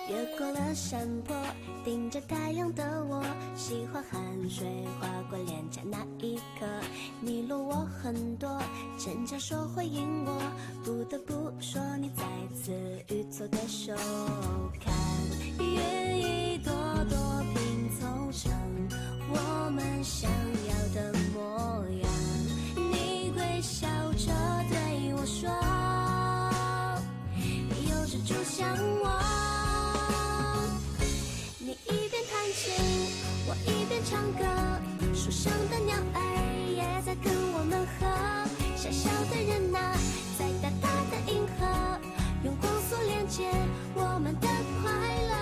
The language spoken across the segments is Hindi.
越过了山坡，顶着太阳的我，喜欢汗水划过脸颊那一刻。你落我很多，逞强说回应我，不得不说你再次与错的手。看云一朵朵拼凑成我们想要的模样。你会笑着对我说，有只猪像我。你一边弹琴，我一边唱歌，树上的鸟儿也在跟我们和。小小的人啊，在大大的银河，用光速连接我们的快乐。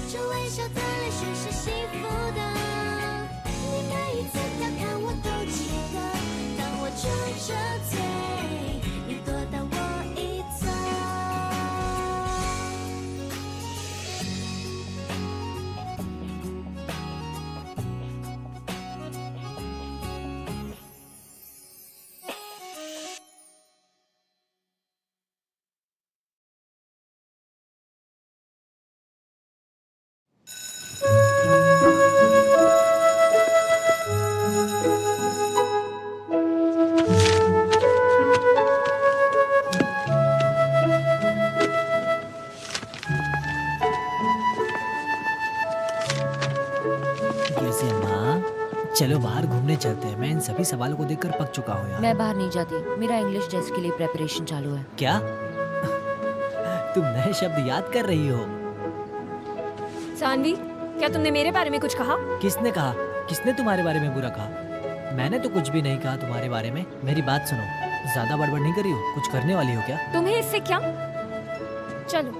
这微笑的泪水是幸福的，你每一次调侃我都记得。当我沉着嘴，你躲到我一侧。चलो बाहर घूमने चलते हैं। मैं इन सभी सवालों को देखकर पक चुका हूँ यार। मैं बाहर नहीं जाती, मेरा इंग्लिश टेस्ट के लिए प्रेपरेशन चालू है। क्या? तुम नए शब्द याद कर रही हो? सानवी, क्या तुमने मेरे बारे में कुछ कहा? किसने कहा? किसने तुम्हारे बारे में बुरा कहा? मैंने तो कुछ भी नहीं कहा तुम्हारे बारे में। मेरी बात सुनो, ज्यादा बड़बड़ नहीं करी हो? कुछ करने वाली हो क्या? तुम्हें इससे क्या? चलो।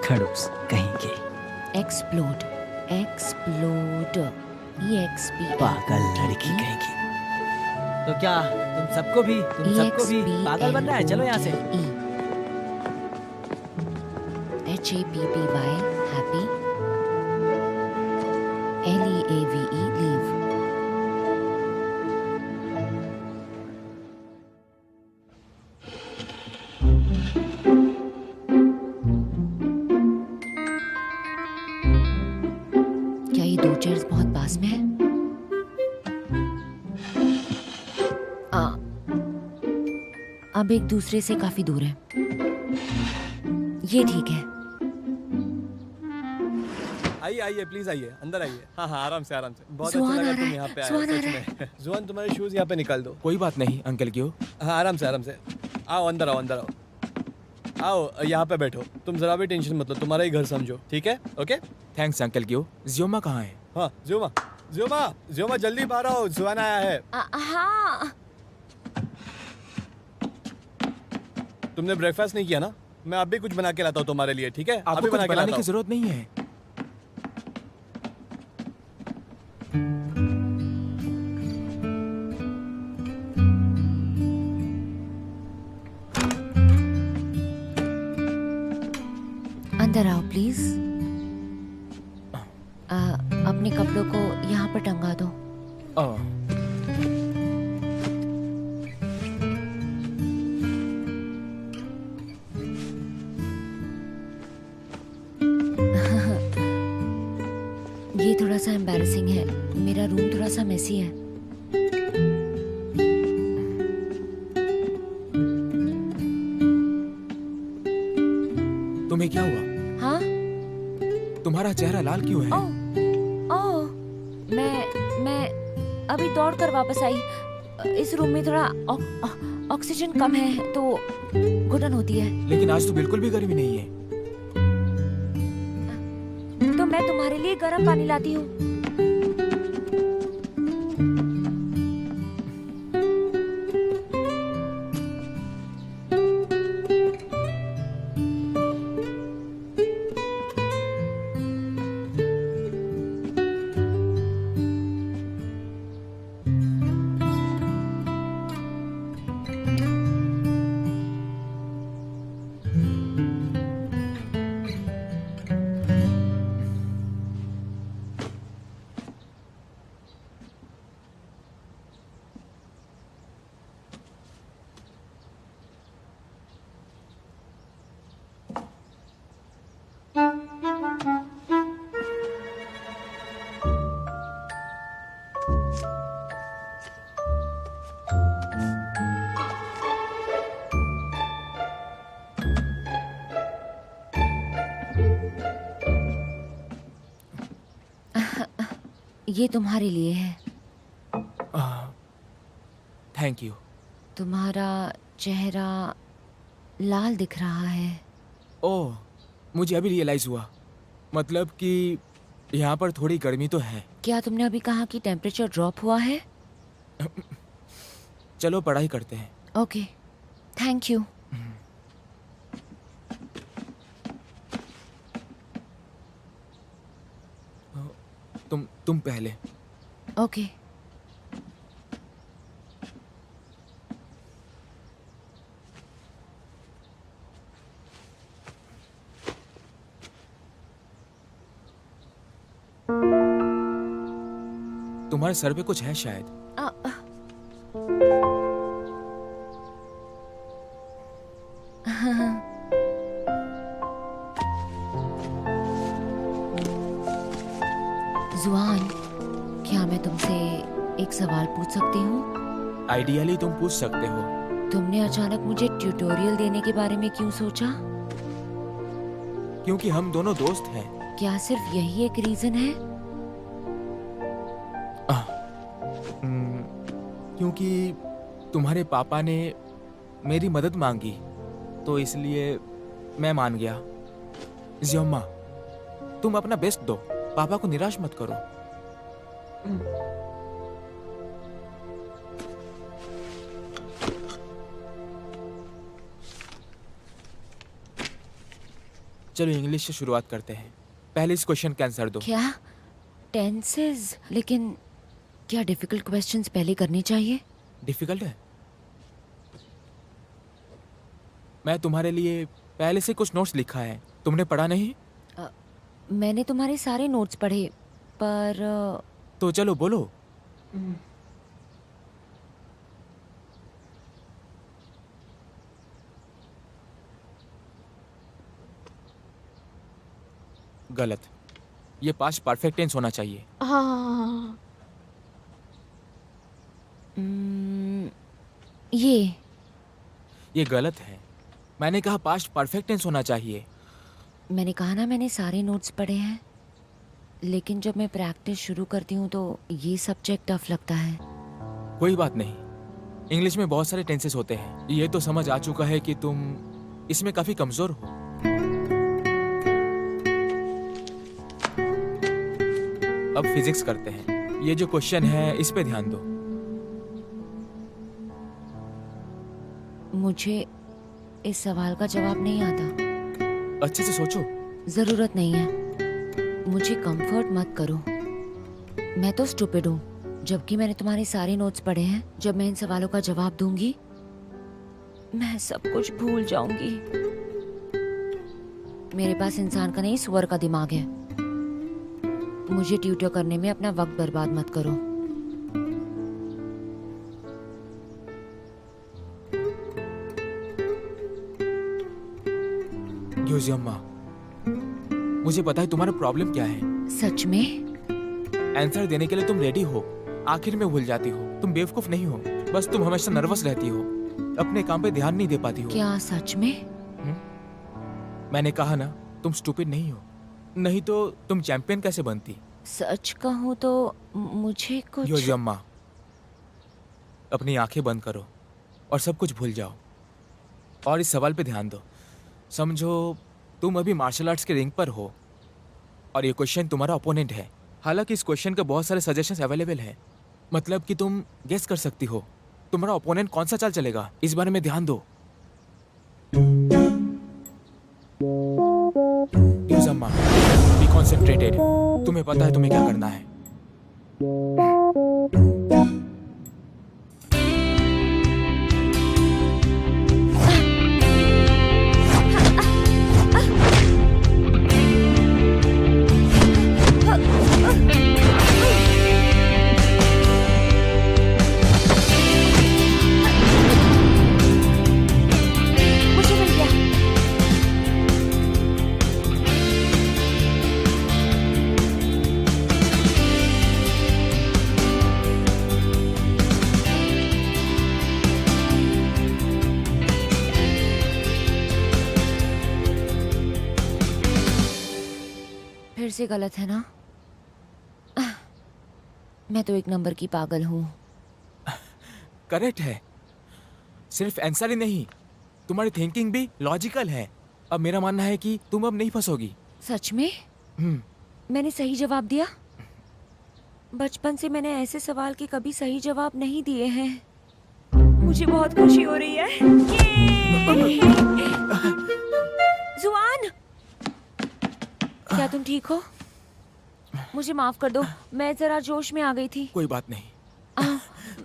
खड़ूस कहीं के। एक्सप्लोड, एक्सप्लोड, पागल लड़की कहेगी। तो क्या तुम सबको भी पागल बनना है? चलो यहाँ से। HAPPY happy, LEAVE leave. क्या ये दो चेयर्स बहुत पास में है? अब एक दूसरे से काफी दूर है। ये ठीक है। आइए आइए प्लीज आइए, अंदर आइए। हाँ हाँ आराम से आराम से। बहुत अच्छा लगा तुम यहाँ पे आए, सच में। जुआन तुम्हारे शूज यहाँ पे निकाल दो। कोई बात नहीं अंकल, क्यों? हाँ आराम से आराम से। आओ अंदर आओ, अंदर आओ। आओ यहाँ पे बैठो। तुम जरा भी टेंशन मत लो, तुम्हारा ही घर समझो, ठीक है? Okay thanks uncle. क्यों? जियोमा कहाँ है? हाँ जियोमा, जियोमा, जियोमा जल्दी बाहर आओ, जुआन आया है। हाँ। तुमने ब्रेकफास्ट नहीं किया ना? मैं अब भी कुछ बना के लाता हूँ तुम्हारे लिए, ठीक है? आपको कुछ बनाने की जरूरत नहीं है। अंदर आओ प्लीज। अपने कपड़ों को यहाँ पर टंगा दो। ये थोड़ा सा एम्बैरेसिंग है, मेरा रूम थोड़ा सा मेसी है। तुम्हें क्या हुआ? हाँ? तुम्हारा चेहरा लाल क्यों है? ओह, मैं अभी दौड़ कर वापस आई। इस रूम में थोड़ा ऑक्सीजन कम है तो घुटन होती है। लेकिन आज तो बिल्कुल भी गर्मी नहीं है। तो मैं तुम्हारे लिए गर्म पानी लाती हूँ। ये तुम्हारे लिए है। Thank you. तुम्हारा चेहरा लाल दिख रहा है। ओह, मुझे अभी रियलाइज हुआ। मतलब कि यहाँ पर थोड़ी गर्मी तो है। क्या तुमने अभी कहा कि टेम्परेचर ड्रॉप हुआ है? चलो पढ़ाई करते हैं। Okay, thank you. तुम पहले। ओके। तुम्हारे सर पे कुछ है शायद। जुआन, क्या मैं तुमसे एक सवाल पूछ सकती हूँ? आइडियली तुम पूछ सकते हो। तुमने अचानक मुझे ट्यूटोरियल देने के बारे में क्यों सोचा? क्योंकि हम दोनों दोस्त हैं। क्या सिर्फ यही एक रीजन है? क्योंकि तुम्हारे पापा ने मेरी मदद मांगी, तो इसलिए मैं मान गया। ज़ियोमा, तुम अपना बेस्ट दो, पापा को निराश मत करो। चलो इंग्लिश से शुरुआत करते हैं। पहले इस क्वेश्चन का आंसर दो। क्या टेंसेस? लेकिन क्या डिफिकल्ट क्वेश्चंस पहले करने चाहिए? डिफिकल्ट है? मैं तुम्हारे लिए पहले से कुछ नोट्स लिखा है, तुमने पढ़ा नहीं? मैंने तुम्हारे सारे नोट्स पढ़े, पर तो चलो बोलो। गलत। ये पास्ट परफेक्ट टेंस होना चाहिए। हाँ, ये गलत है। मैंने कहा पास्ट परफेक्ट टेंस होना चाहिए। मैंने कहा ना, मैंने सारे नोट्स पढ़े हैं, लेकिन जब मैं प्रैक्टिस शुरू करती हूँ तो ये सब्जेक्ट टफ लगता है। कोई बात नहीं, इंग्लिश में बहुत सारे टेंसेस होते हैं। ये तो समझ आ चुका है कि तुम इसमें काफी कमजोर हो। अब फिजिक्स करते हैं। ये जो क्वेश्चन है इस पे ध्यान दो। मुझे इस सवाल का जवाब नहीं आता। अच्छे से सोचो। जरूरत नहीं है, मुझे कंफर्ट मत करो। मैं तो स्टूपिड हूँ, जबकि मैंने तुम्हारे सारे नोट्स पढ़े हैं। जब मैं इन सवालों का जवाब दूंगी, मैं सब कुछ भूल जाऊंगी। मेरे पास इंसान का नहीं, सुअर का दिमाग है। मुझे ट्यूटर करने में अपना वक्त बर्बाद मत करो। ज़ियोमा, मुझे पता है तुम्हारा प्रॉब्लम क्या है। सच में? आंसर देने के लिए तुम रेडी हो, आखिर में भूल जाती हो। तुम बेवकूफ नहीं हो, बस तुम हमेशा नर्वस रहती हो, अपने काम पे ध्यान नहीं दे पाती हो। क्या सच में? मैंने कहा ना, तुम स्टूपिड नहीं हो, नहीं तो तुम चैंपियन कैसे बनती। सच कहूँ तो मुझे कुछ। ज़ियोमा, अपनी आंखें बंद करो और सब कुछ भूल जाओ और इस सवाल पे ध्यान दो। समझो तुम अभी मार्शल आर्ट्स के रिंग पर हो और ये क्वेश्चन तुम्हारा ओपोनेंट है। हालांकि इस क्वेश्चन के बहुत सारे सजेशंस अवेलेबल हैं, मतलब कि तुम गेस कर सकती हो तुम्हारा ओपोनेंट कौन सा चाल चलेगा। इस बारे में ध्यान दो। यूज़म्मा, बी कॉन्सेंट्रेटेड। तुम्हें पता है तुम्हें क्या करना है। फिर से गलत है ना? मैं तो एक नंबर की पागल हूँ। करेक्ट है। सिर्फ आंसर ही नहीं, तुम्हारी थिंकिंग भी लॉजिकल है। अब मेरा मानना है कि तुम अब नहीं फंसोगी। सच में? मैंने सही जवाब दिया? बचपन से मैंने ऐसे सवाल के कभी सही जवाब नहीं दिए हैं। मुझे बहुत खुशी हो रही है। जुआन, क्या तुम ठीक हो? मुझे माफ कर दो, मैं जरा जोश में आ गई थी। कोई बात नहीं।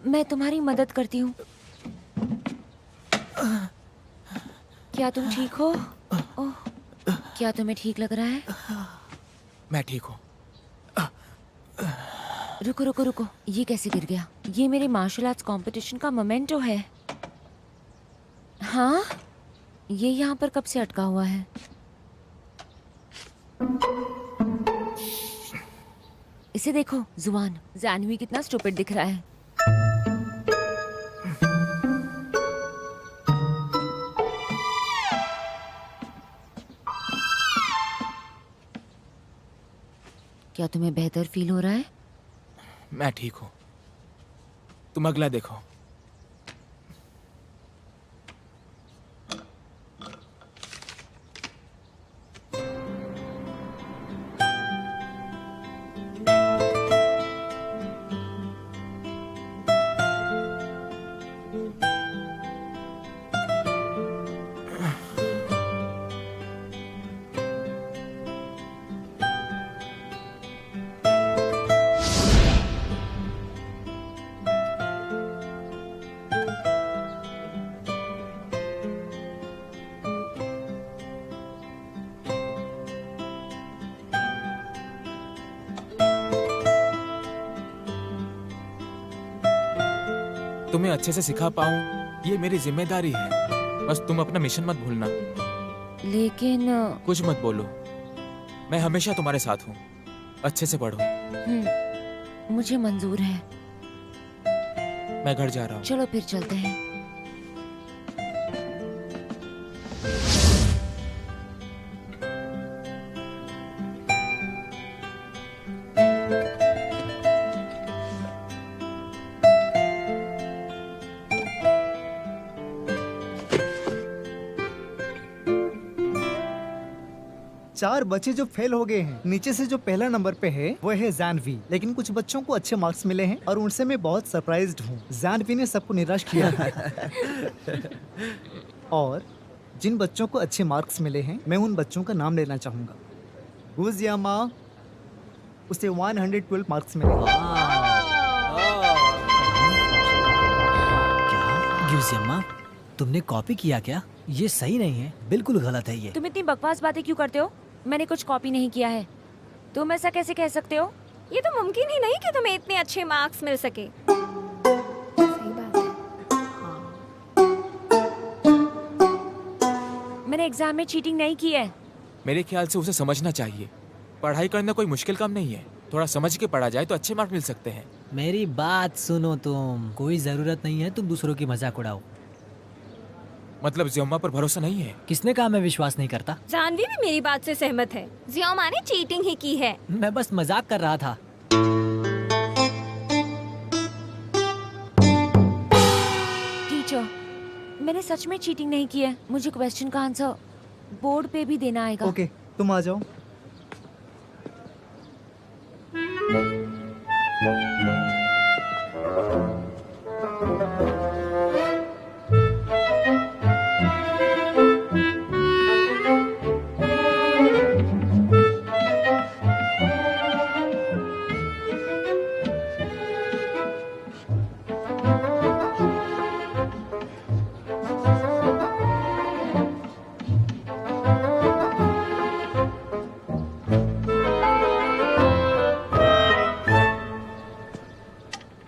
मैं तुम्हारी मदद करती हूँ। क्या तुम ठीक हो? ओह, क्या तुम्हें ठीक लग रहा है? मैं ठीक हूँ। रुको रुको रुको, ये कैसे गिर गया? ये मेरे मार्शल आर्ट्स कंपटीशन का मोमेंटो है। हाँ, ये यहाँ पर कब से अटका हुआ है? इसे देखो जुआन, जानवी कितना स्टूपिड दिख रहा है। क्या तुम्हें बेहतर फील हो रहा है? मैं ठीक हूँ। तुम अगला देखो। तुम्हें अच्छे से सिखा पाऊं ये मेरी जिम्मेदारी है। बस तुम अपना मिशन मत भूलना। लेकिन कुछ मत बोलो, मैं हमेशा तुम्हारे साथ हूँ। अच्छे से पढ़ो। मुझे मंजूर है। मैं घर जा रहा हूँ। चलो फिर चलते हैं। चार बच्चे जो फेल हो गए हैं, नीचे से जो पहला नंबर पे है वो है जानवी। लेकिन कुछ बच्चों को अच्छे मार्क्स मिले हैं और उनसे मैं बहुत सरप्राइज्ड हूँ। जानवी ने सबको निराश किया है। और जिन बच्चों को अच्छे मार्क्स मिले हैं, मैं उन बच्चों का नाम लेना चाहूंगा। गुजियामा, उसे 112 मार्क्स मिले। क्या ग्यूजियम्मा, तुमने कॉपी किया क्या? ये सही नहीं है, बिल्कुल गलत है ये। तुम इतनी बकवास बातें क्यों करते हो? मैंने कुछ कॉपी नहीं किया है। तुम ऐसा कैसे कह सकते हो? ये तो मुमकिन ही नहीं कि तुम्हें इतने अच्छे मार्क्स मिल सके। सही बात है। मैंने एग्जाम में चीटिंग नहीं की है। मेरे ख्याल से उसे समझना चाहिए। पढ़ाई करना कोई मुश्किल काम नहीं है। थोड़ा समझ के पढ़ा जाए तो अच्छे मार्क मिल सकते हैं। मेरी बात सुनो तुम, कोई जरूरत नहीं है तुम दूसरों की मजाक उड़ाओ। मतलब जियोमा पर भरोसा नहीं है? किसने कहा मैं विश्वास नहीं करता? जानवी भी मेरी बात से सहमत है। जियोमा ने चीटिंग ही की है। मैं बस मजाक कर रहा था। टीचर, मैंने सच में चीटिंग नहीं की है। मुझे क्वेश्चन का आंसर बोर्ड पे भी देना आएगा। ओके, तुम आ जाओ।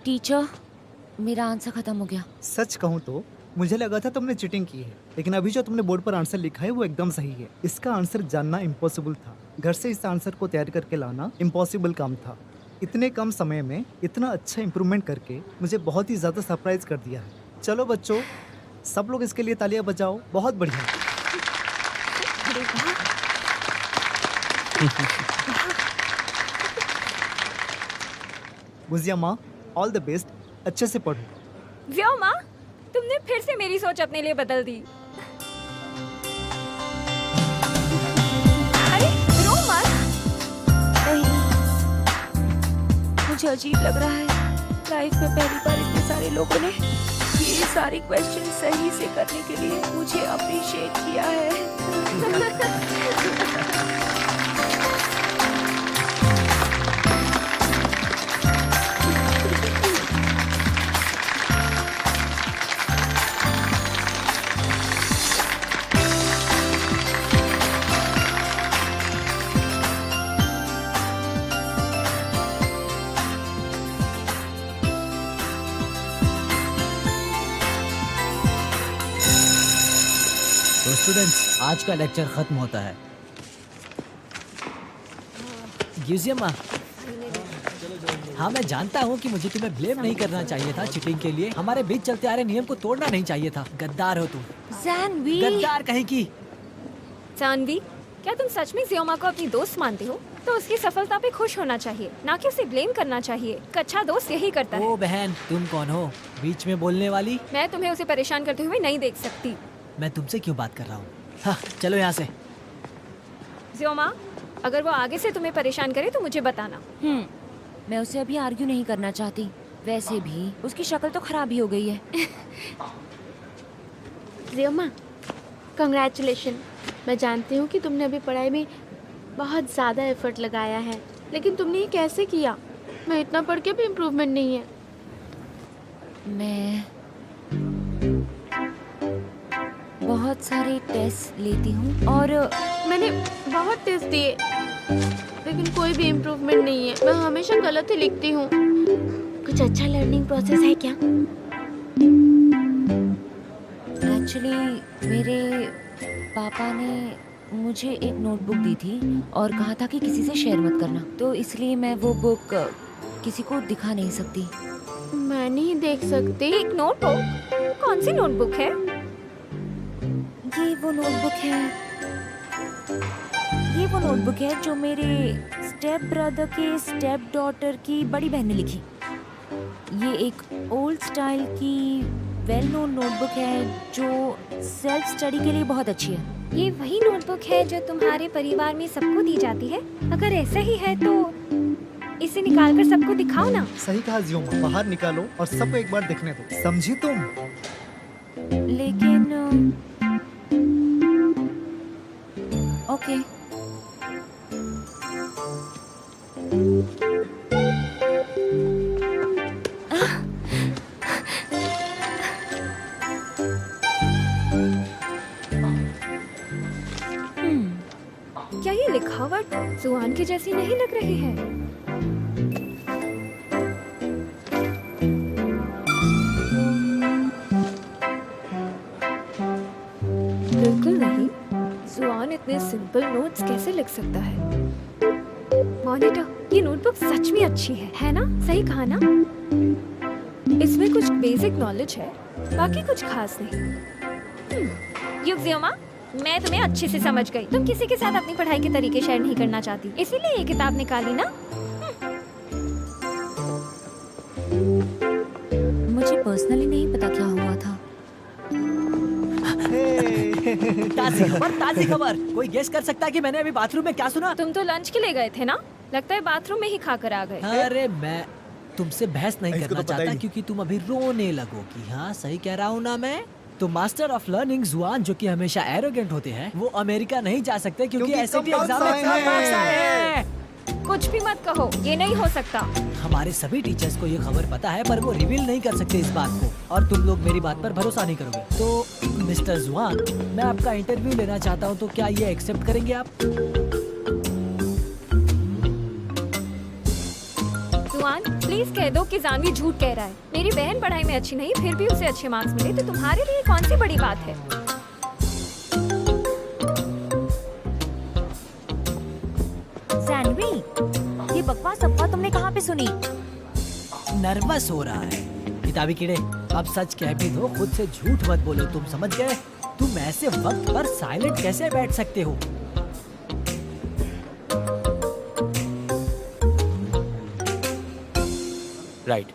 टीचर, मेरा आंसर खत्म हो गया। सच कहूँ तो मुझे लगा था तुमने चीटिंग की है, लेकिन अभी जो तुमने बोर्ड पर आंसर लिखा है वो एकदम सही है। इसका आंसर जानना इम्पॉसिबल था। घर से इस आंसर को तैयार करके लाना इम्पॉसिबल काम था। इतने कम समय में इतना अच्छा इम्प्रूवमेंट करके मुझे बहुत ही ज़्यादा सरप्राइज कर दिया है। चलो बच्चों, सब लोग इसके लिए तालियां बजाओ। बहुत बढ़िया। गुजिया माँ, ऑल द बेस्ट, अच्छे से पढ़ो। व्योमा, तुमने फिर से मेरी सोच अपने लिए बदल दी। अरे रो मत। नहीं, मुझे अजीब लग रहा है। लाइफ में पहली बार इतने सारे लोगों ने ये सारी क्वेश्चन सही से करने के लिए मुझे अप्रिशिएट किया है। तो स्टूडेंट्स, आज का लेक्चर खत्म होता है। यूजियम, हाँ मैं जानता हूँ कि मुझे तुम्हें ब्लेम नहीं करना चाहिए था चीटिंग के लिए। हमारे बीच चलते आ रहे नियम को तोड़ना नहीं चाहिए था। गद्दार हो तुम, जानवी। गद्दार कहीं की। जानवी, क्या तुम सच में ज़ियोमा को अपनी दोस्त मानती हो? तो उसकी सफलता पे खुश होना चाहिए, ना कि उसे ब्लेम करना चाहिए। एक अच्छा दोस्त यही करता है। ओ बहन, तुम कौन हो बीच में बोलने वाली? मैं तुम्हें उसे परेशान करते हुए नहीं देख सकती। मैं तुमसे क्यों बात कर रहा हूँ? हाँ, चलो यहाँ से। ज़ियोमा, अगर वो आगे से तुम्हें परेशान करे तो मुझे बताना। मैं उसे अभी आर्ग्यू नहीं करना चाहती। वैसे भी उसकी शक्ल तो खराब ही हो गई है। ज़ियोमा, कंग्रेचुलेशन। मैं जानती हूँ कि तुमने अभी पढ़ाई में बहुत ज़्यादा एफर्ट लगाया है, लेकिन तुमने ये कैसे किया? मैं इतना पढ़ के भी इम्प्रूवमेंट नहीं है। मैं बहुत सारे टेस्ट लेती हूँ और मैंने बहुत टेस्ट दिए, लेकिन कोई भी इम्प्रूवमेंट नहीं है। मैं हमेशा गलत ही लिखती हूँ। कुछ अच्छा लर्निंग प्रोसेस है क्या? एक्चुअली मेरे पापा ने मुझे एक नोटबुक दी थी और कहा था कि किसी से शेयर मत करना, तो इसलिए मैं वो बुक किसी को दिखा नहीं सकती। मैं नहीं देख सकती। एक नोटबुक? कौन सी नोटबुक है? ये वो नोटबुक है जो मेरे स्टेप ब्रदर के स्टेप डॉटर की बड़ी बहन ने लिखी। ये एक ओल्ड स्टाइल की वेल नोन नोटबुक है जो सेल्फ स्टडी के लिए बहुत अच्छी है। ये वही नोटबुक है जो तुम्हारे परिवार में सबको दी जाती है? अगर ऐसा ही है तो इसे निकाल कर सबको दिखाओ ना। सही कहा ज़ियोमा, बाहर निकालो और सबको एक बार देखने दो, समझी तुम? लेकिन ओके। क्या ये लिखावट जुआन की जैसी नहीं लग रही है? बिल्कुल नहीं। जुआन इतने सिंपल नोट्स कैसे लिख सकता है? मॉनिटर, ये नोटबुक सच में अच्छी है ना? सही कहा ना? इसमें कुछ बेसिक नॉलेज है, बाकी कुछ खास नहीं। युग ज़ियोमा, मैं तुम्हें अच्छे से समझ गई। तुम किसी के साथ अपनी पढ़ाई के तरीके शेयर नहीं करना चाहती, इसीलिए ये किताब निकाली ना? मुझे पर्सनली नहीं पता क्या हुआ था। ताज़ी खबर। कोई गेस कर सकता है कि मैंने अभी बाथरूम में क्या सुना? तुम तो लंच के लिए गए थे ना? लगता है बाथरूम में ही खाकर आ गए। अरे मैं तुमसे बहस नहीं इसको तो करना पता ही चाहता नहीं। क्योंकि तुम अभी रोने लगोगी। हाँ, सही कह रहा हूँ ना मैं? तो मास्टर ऑफ लर्निंग जुआन, जो कि हमेशा एरोगेंट होते हैं, वो अमेरिका नहीं जा सकते क्योंकि क्योंकि एसएटी कम एग्जाम में मार्क्स कम आए मार्क्स हैं। आए हैं। कुछ भी मत कहो, ये नहीं हो सकता। हमारे सभी टीचर्स को ये खबर पता है, पर वो रिवील नहीं कर सकते इस बात को, और तुम लोग मेरी बात पर भरोसा नहीं करोगे। तो मिस्टर जुआन, मैं आपका इंटरव्यू लेना चाहता हूँ, तो क्या ये एक्सेप्ट करेंगे आप? जुआन, प्लीज कह दो कि जानवी झूठ कह रहा है। मेरी बहन पढ़ाई में अच्छी नहीं, फिर भी उसे अच्छे मार्क्स मिले, तो तुम्हारे लिए कौन सी बड़ी बात है? जानवी, ये बकवास अफवाह तुमने कहाँ पे सुनी? नर्वस हो रहा है। किताबी कीड़े, अब सच कह भी दो, खुद से झूठ मत बोलो। तुम समझ गए? तुम ऐसे वक्त पर साइलेंट कैसे बैठ सकते हो? राइट,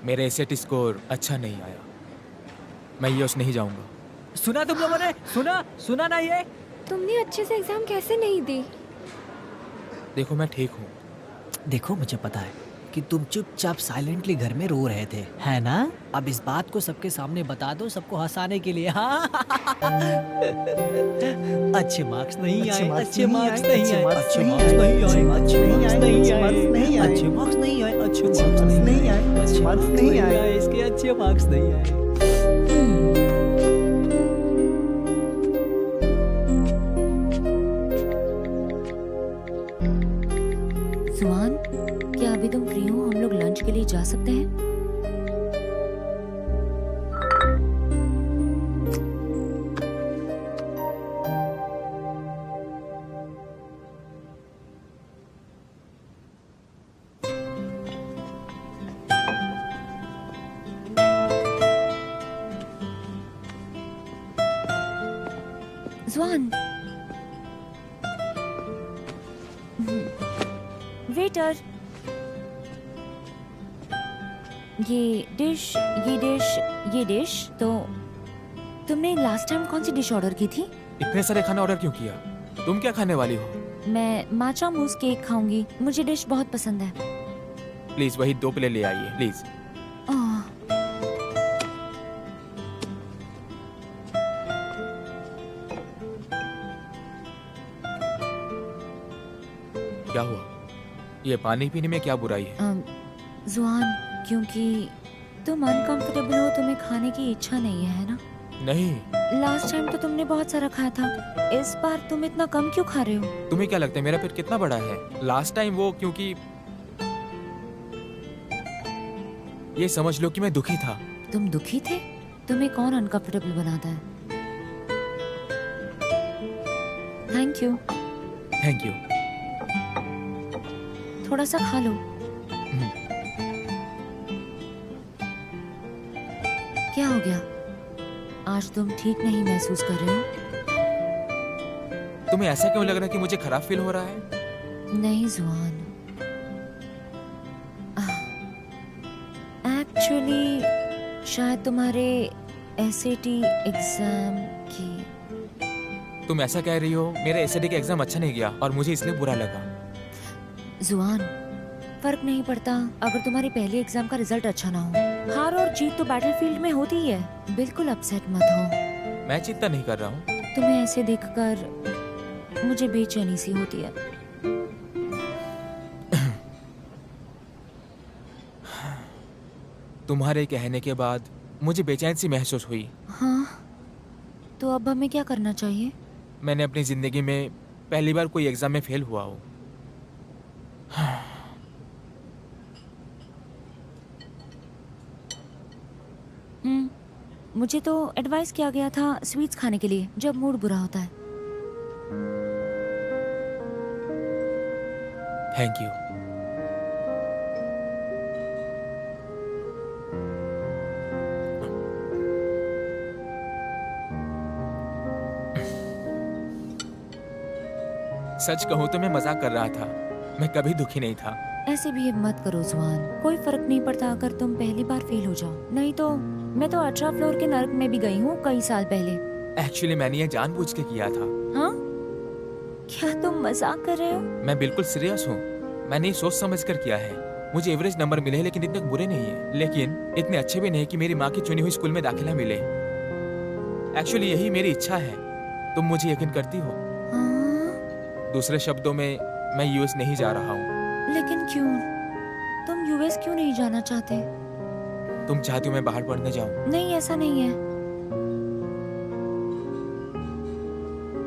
मेरे एसएटी स्कोर अच्छा नहीं आया, मैं यूएस नहीं जाऊंगा। सुना तुम लोगों ने? सुना ना ये? तुमने अच्छे से एग्जाम कैसे नहीं दी? देखो मैं ठीक हूँ। देखो मुझे पता है कि तुम चुपचाप साइलेंटली घर में रो रहे थे, है ना? अब इस बात को सबके सामने बता दो, सबको हंसाने के लिए। हाँ अच्छे मार्क्स नहीं आए, अच्छे मार्क्स नहीं आए, अच्छे मार्क्स नहीं आए, अच्छे मार्क्स नहीं आए, अच्छे मार्क्स नहीं आए, अच्छे मार्क्स नहीं आए, अच्छे मार्क्स नहीं आए, इसके अच्छे मार्क्स नहीं आए। जुआन, क्या अभी तुम फ्री हो? हम लोग लंच के लिए जा सकते हैं? जुआन, वेटर, ये डिश तो तुमने लास्ट टाइम कौन सी डिश ऑर्डर की थी? इतने सारे खाना ऑर्डर क्यों किया? तुम क्या खाने वाली हो? मैं माचा मूस केक खाऊंगी, मुझे डिश बहुत पसंद है। प्लीज वही 2 प्लेट ले आइए प्लीज। आह, क्या हुआ? ये पानी पीने में क्या बुराई है? जुआन, क्योंकि तुम अनकंफर्टेबल हो, तुम्हें खाने की इच्छा नहीं है ना? नहीं। लास्ट टाइम तो तुमने बहुत सारा खाया था, इस बार तुम इतना कम क्यों खा रहे हो? तुम्हें क्या लगता है मेरा पेट कितना बड़ा है? लास्ट टाइम वो क्योंकि ये समझ लो कि मैं दुखी था। तुम दुखी थे? तुम्हें कौन अनकंफर्टेबल बनाता है? Thank you. Thank you. थोड़ा सा खा लो। क्या हो गया? आज तुम ठीक नहीं महसूस कर रहे हो? तुम्हें ऐसा क्यों लग रहा है कि मुझे खराब फील हो रहा है? नहीं जुआन, एक्चुअली शायद तुम्हारे एसएटी एग्जाम की। तुम ऐसा कह रही हो? मेरा एसएटी का एग्जाम अच्छा नहीं गया और मुझे इसलिए बुरा लगा। जुआन, फर्क नहीं पड़ता अगर तुम्हारी पहली एग्जाम का रिजल्ट अच्छा ना हो। हार और जीत तो बैटलफील्ड में होती ही है। बिल्कुल अपसेट मत हो। मैं चिंता नहीं कर रहा हूँ। तुम्हें ऐसे देखकर मुझे बेचैनी सी होती है। तुम्हारे कहने के बाद मुझे बेचैन सी महसूस हुई। हाँ, तो अब हमें क्या करना चाहिए? मैंने अपनी जिंदगी में पहली बार कोई एग्जाम में फेल हुआ हूँ। मुझे तो एडवाइस किया गया था स्वीट्स खाने के लिए जब मूड बुरा होता है। Thank you. सच कहूँ तो मैं मजाक कर रहा था, मैं कभी दुखी नहीं था। ऐसे भी मत करो जुआन, कोई फर्क नहीं पड़ता अगर तुम पहली बार फेल हो जाओ। नहीं तो मैं तो 18 फ्लोर के नर्क में भी गई हूँ कई साल पहले। एक्चुअली मैंने ये जानबूझ के किया था। हाँ? क्या तुम मजाक कर रहे हो? मैं बिल्कुल सीरियस हूँ। मैंने ये सोच समझ कर किया है। मुझे एवरेज नंबर मिले हैं, लेकिन इतने बुरे नहीं है, लेकिन इतने अच्छे भी नहीं कि मेरी माँ की चुनी हुई स्कूल में दाखिला मिले। एक्चुअली यही मेरी इच्छा है। तुम मुझे यकीन करती हो? हाँ? दूसरे शब्दों में मैं यूएस नहीं जा रहा हूँ। लेकिन क्यों? तुम यूएस क्यों नहीं जाना चाहते? तुम चाहती हो मैं बाहर पढ़ने जाऊँ? नहीं, ऐसा नहीं है।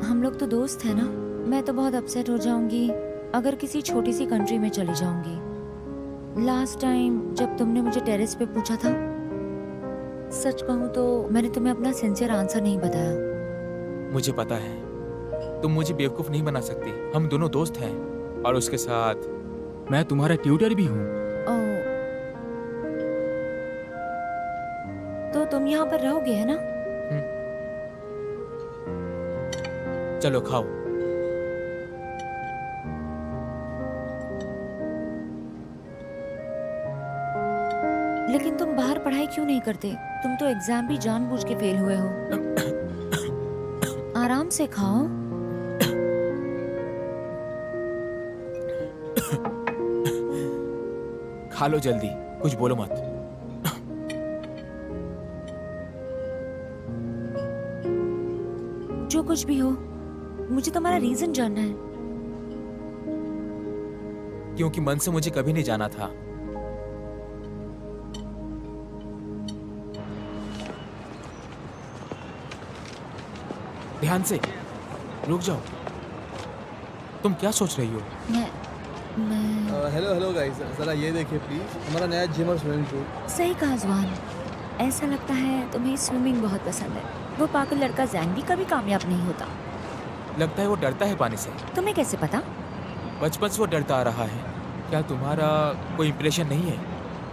हम लोग तो दोस्त हैं ना। मैं तो बहुत अपसेट हो जाऊंगी अगर किसी छोटी सी कंट्री में चली जाऊंगी। लास्ट टाइम जब तुमने मुझे टेरेस पे पूछा था, सच कहूँ तो मैंने तुम्हें अपना सिंसियर आंसर नहीं बताया। मुझे पता है तुम मुझे बेवकूफ नहीं बना सकती। हम दोनों दोस्त हैं और उसके साथ मैं तुम्हारा ट्यूटर भी हूँ। ओह, तो तुम यहाँ पर रहोगे है ना? चलो खाओ। लेकिन तुम बाहर पढ़ाई क्यों नहीं करते? तुम तो एग्जाम भी जानबूझ के फेल हुए हो। आराम से खाओ। खा लो जल्दी, कुछ बोलो मत। जो कुछ भी हो, मुझे तुम्हारा रीजन जानना है। क्योंकि मन से मुझे कभी नहीं जाना था। ध्यान से, रुक जाओ। तुम क्या सोच रही हो? मैं हेलो हेलो गाइस, जरा ये देखिए प्लीज, हमारा नया जिम और स्विमिंग पूल। सही कहा जुआन, ऐसा लगता है तुम्हें स्विमिंग बहुत पसंद है। वो पागल लड़का जैनवी कभी कामयाब नहीं होता। लगता है वो डरता है पानी से। तुम्हें कैसे पता? बचपन से वो डरता आ रहा है। क्या तुम्हारा कोई इंप्रेशन नहीं है?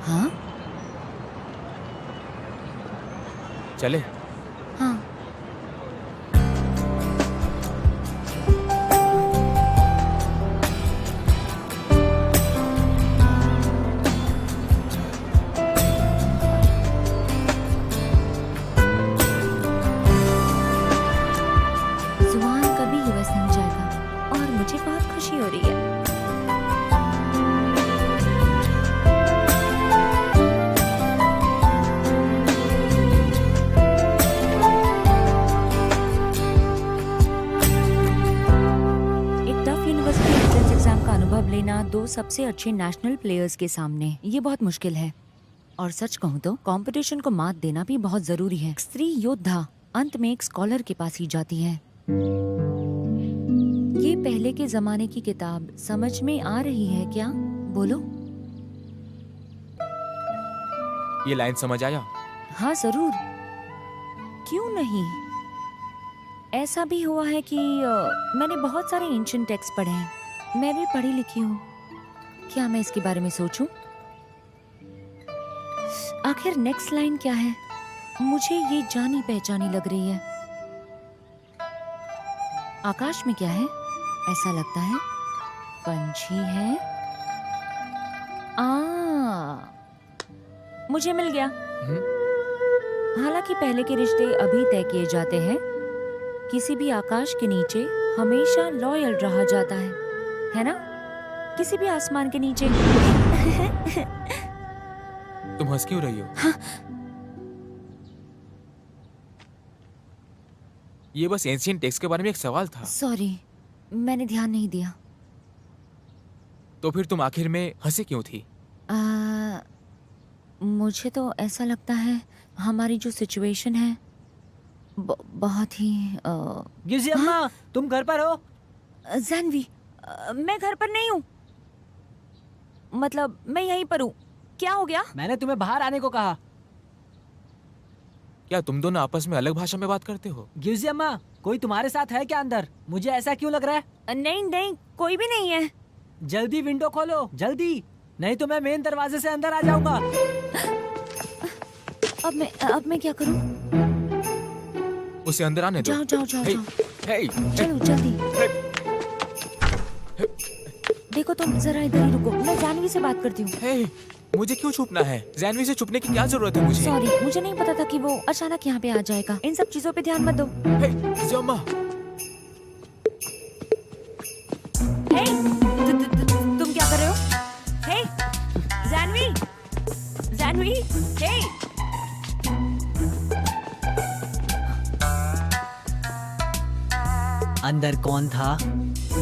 हाँ चले। हाँ। जुआन कभी यूएस नहीं जाएगा और मुझे बहुत खुशी हो रही है। अनुभव लेना दो सबसे अच्छे नेशनल प्लेयर्स के सामने, ये बहुत मुश्किल है। और सच कहूँ तो कंपटीशन को मात देना भी बहुत जरूरी है। स्त्री योद्धा अंत में एक स्कॉलर के पास ही जाती है। ये पहले के जमाने की किताब समझ में आ रही है क्या? बोलो। ये लाइन समझ आया? हाँ जरूर, क्यों नहीं। ऐसा भी हुआ है कि मैंने बहुत सारे एंशिएंट टेक्स्ट पढ़े हैं। मैं भी पढ़ी लिखी हूँ। क्या मैं इसके बारे में सोचूं? आखिर नेक्स्ट लाइन क्या है? मुझे ये जानी पहचानी लग रही है। आकाश में क्या है? ऐसा लगता है पंछी है। मुझे मिल गया। हालांकि पहले के रिश्ते अभी तय किए जाते हैं। किसी भी आकाश के नीचे हमेशा लॉयल रहा जाता है ना? किसी भी आसमान के नीचे। तुम हंस क्यों रही हो? हाँ। ये बस एंशिएंट टेक्स्ट के बारे में एक सवाल था। सॉरी, मैंने ध्यान नहीं दिया। तो फिर तुम आखिर में हंसी क्यों थी? मुझे तो ऐसा लगता है हमारी जो सिचुएशन है बहुत ही गिजी अम्मा, तुम घर पर हो? जानवी, मैं घर पर नहीं हूँ। मतलब मैं यहीं पर हूँ। क्या हो गया? मैंने तुम्हें बाहर आने को कहा। क्या तुम दोनों आपस में अलग भाषा में बात करते हो? गिजी अम्मा, कोई तुम्हारे साथ है क्या अंदर? मुझे ऐसा क्यों लग रहा है? नहीं नहीं, कोई भी नहीं है। जल्दी विंडो खोलो, जल्दी, नहीं तो मैं मेन दरवाजे से अंदर आ जाऊंगा। अब मैं क्या करूँ? उसे अंदर आने दो। जाओ। चलो जल्दी। देखो तुम जरा इधर ही रुको, मैं जानवी से बात करती हूँ। मुझे क्यों छुपना है? जानवी से छुपने की क्या जरूरत है मुझे? सॉरी, मुझे नहीं पता था कि वो अचानक यहाँ पे आ जाएगा। इन सब चीजों पे ध्यान मत दो। तुम क्या कर रहे हो? जानवी, अंदर कौन था?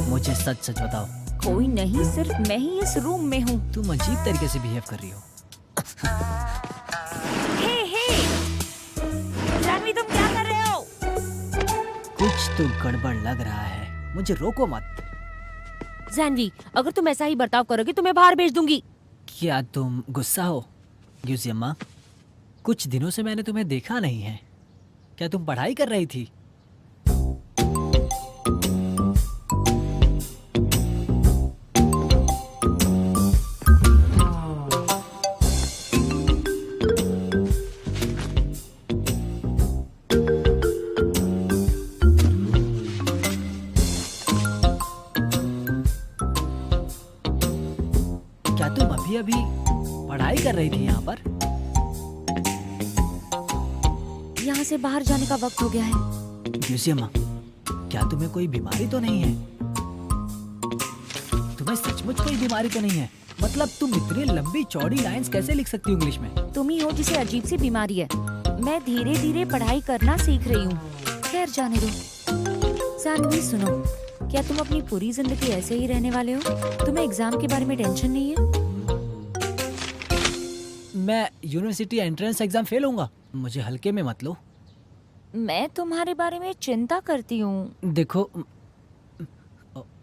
मुझे सच बताओ। कोई नहीं, सिर्फ मैं ही इस रूम में हूँ। तुम अजीब तरीके से बिहेव कर रही हो। जानवी, तुम क्या कर रहे हो? कुछ तो गड़बड़ लग रहा है, मुझे रोको मत। जानवी, अगर तुम ऐसा ही बर्ताव करोगे तो मैं बाहर भेज दूंगी। क्या तुम गुस्सा हो? यूजी अम्मा, कुछ दिनों से मैंने तुम्हें देखा नहीं है। क्या तुम पढ़ाई कर रही थी? अभी पढ़ाई कर रही थी यहाँ पर? यहाँ से बाहर जाने का वक्त हो गया है। यूसियमा, क्या तुम्हें कोई बीमारी तो नहीं है? तुम्हें सचमुच कोई बीमारी तो नहीं है? मतलब तुम इतनी लंबी चौड़ी लाइंस कैसे लिख सकती हो इंग्लिश में? तुम ही हो जिसे अजीब सी बीमारी है। मैं धीरे धीरे पढ़ाई करना सीख रही हूँ। खैर जाने दो। जानवी सुनो, क्या तुम अपनी पूरी जिंदगी ऐसे ही रहने वाले हो? तुम्हें एग्जाम के बारे में टेंशन नहीं है? मैं यूनिवर्सिटी एंट्रेंस एग्जाम फेल होऊंगा, मुझे हल्के में मत लो। मैं तुम्हारे बारे में चिंता करती हूँ। देखो,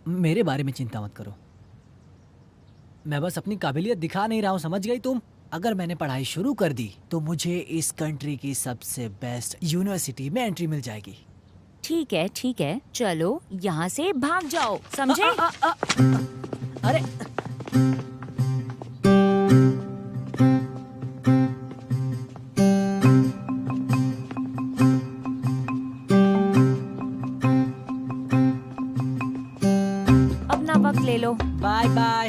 मेरे बारे में चिंता मत करो। मैं बस अपनी काबिलियत दिखा नहीं रहा हूँ, समझ गई तुम? अगर मैंने पढ़ाई शुरू कर दी तो मुझे इस कंट्री की सबसे बेस्ट यूनिवर्सिटी में एंट्री मिल जाएगी। ठीक है, चलो यहाँ से भाग जाओ, समझे? अरे अपना वक्त ले लो। Bye bye.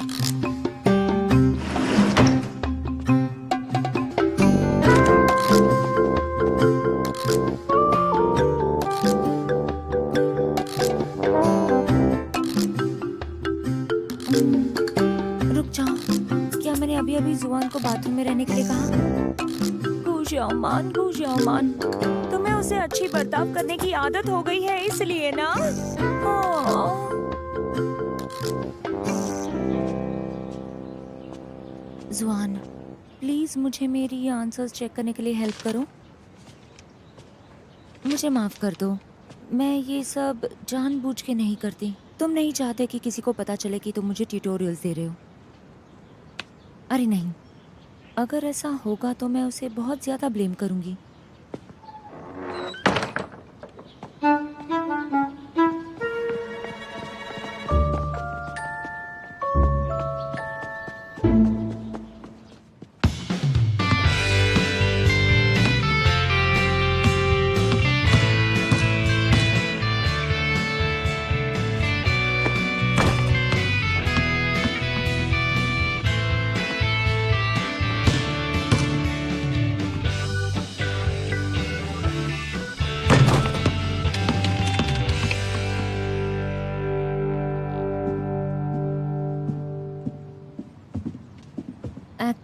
रुक जाओ, क्या मैंने अभी अभी जुआन को बाथरूम में रहने के लिए कहा? घूस जाओ मान, तुम्हें उसे अच्छी बर्ताव करने की आदत हो गई है इसलिए ना। हाँ। जुआन, प्लीज मुझे मेरी आंसर्स चेक करने के लिए हेल्प करो। मुझे माफ कर दो, मैं ये सब जानबूझ के नहीं करती। तुम नहीं चाहते कि किसी को पता चले कि तुम मुझे ट्यूटोरियल्स दे रहे हो। अरे नहीं, अगर ऐसा होगा तो मैं उसे बहुत ज्यादा ब्लेम करूंगी।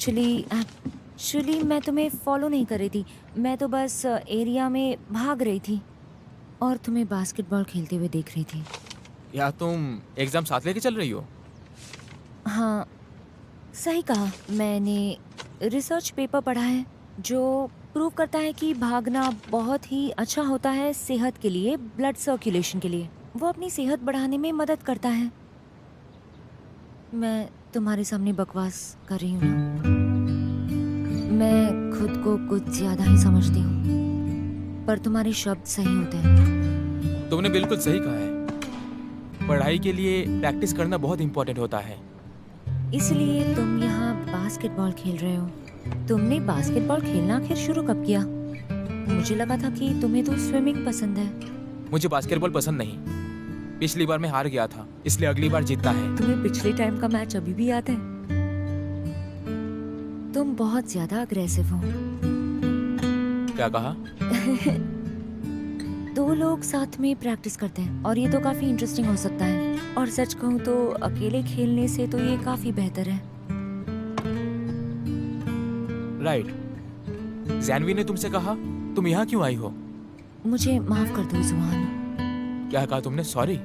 एक्चुअली मैं तुम्हें फॉलो नहीं कर रही थी। मैं तो बस एरिया में भाग रही थी और तुम्हें बास्केटबॉल खेलते हुए देख रही थी। क्या तुम एग्जाम साथ लेके चल रही हो? हाँ, सही कहा। मैंने रिसर्च पेपर पढ़ा है जो प्रूव करता है कि भागना बहुत ही अच्छा होता है सेहत के लिए, ब्लड सर्कुलेशन के लिए। वो अपनी सेहत बढ़ाने में मदद करता है। मैं तुम्हारे सामने बकवास कर रही हूँ ना? मैं खुद को कुछ ज्यादा ही समझती हूँ, पर तुम्हारे शब्द सही होते हैं। तुमने बिल्कुल सही कहा है। पढ़ाई के लिए प्रैक्टिस करना बहुत इम्पोर्टेंट होता है। इसलिए तुम यहाँ बास्केटबॉल खेल रहे हो। तुमने बास्केटबॉल खेलना आखिर शुरू कब किया? मुझे लगा था कि तुम्हें तो स्विमिंग पसंद है। मुझे बास्केटबॉल पसंद नहीं। पिछली बार मैं हार गया था, इसलिए अगली बार जीतता है। तुम्हें पिछले टाइम का मैच अभी भी याद है? तुम बहुत ज्यादा अग्रेसिव हो। क्या कहा? दो लोग साथ में प्रैक्टिस करते हैं और ये तो काफी इंटरेस्टिंग हो सकता है। और सच कहूँ तो अकेले खेलने से तो ये काफी बेहतर है। राइट। जानवी ने तुमसे कहा तुम यहाँ क्यों आई हो? मुझे माफ कर दो जुआन। क्या कहा तुमने? सॉरी।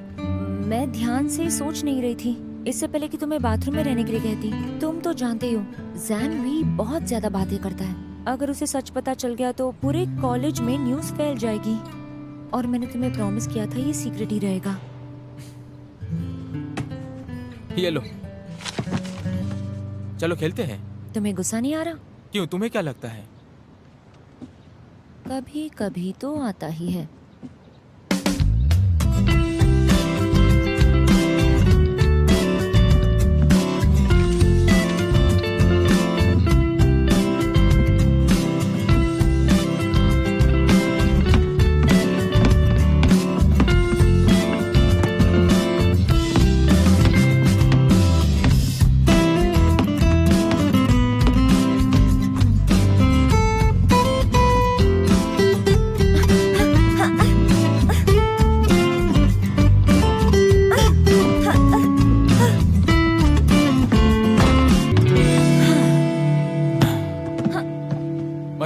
मैं ध्यान से सोच नहीं रही थी इससे पहले कि तुम्हें बाथरूम में रहने के लिए कहती। तुम तो जानते हो जानवी बहुत ज्यादा बातें करता है। अगर उसे सच पता चल गया तो पूरे कॉलेज में न्यूज़ फैल जाएगी। और मैंने तुम्हें प्रॉमिस किया था ये सीक्रेट ही रहेगा। ये लो, चलो खेलते हैं। तुम्हें गुस्सा नहीं आ रहा? क्यों, तुम्हें क्या लगता है? कभी कभी तो आता ही है।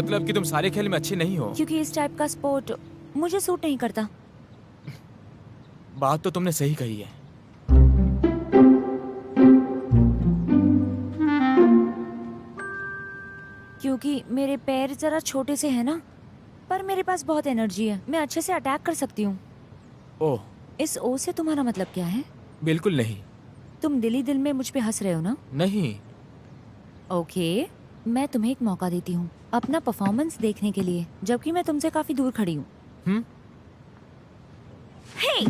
मतलब कि तुम सारे खेल में अच्छे नहीं हो? क्योंकि इस टाइप का स्पोर्ट मुझे सूट नहीं करता। बात तो तुमने सही कही है। क्योंकि मेरे पैर जरा छोटे से हैं ना, पर मेरे पास बहुत एनर्जी है, मैं अच्छे से अटैक कर सकती हूँ। ओह, इस ओ से तुम्हारा मतलब क्या है? बिल्कुल नहीं। तुम दिल ही दिल में मुझ पे हंस रहे हो ना? नहीं। ओके, मैं तुम्हें एक मौका देती हूँ अपना परफॉर्मेंस देखने के लिए, जबकि मैं तुमसे काफी दूर खड़ी हूँ। हे!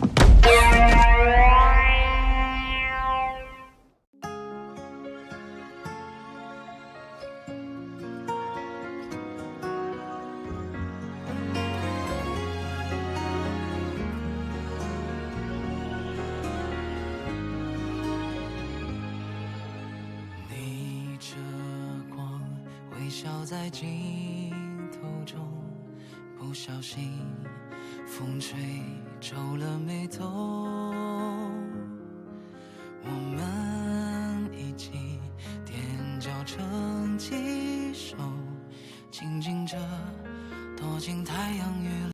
在镜头中，不小心风吹皱了眉头。我们一起踮脚成几首，静静着躲进太阳雨里。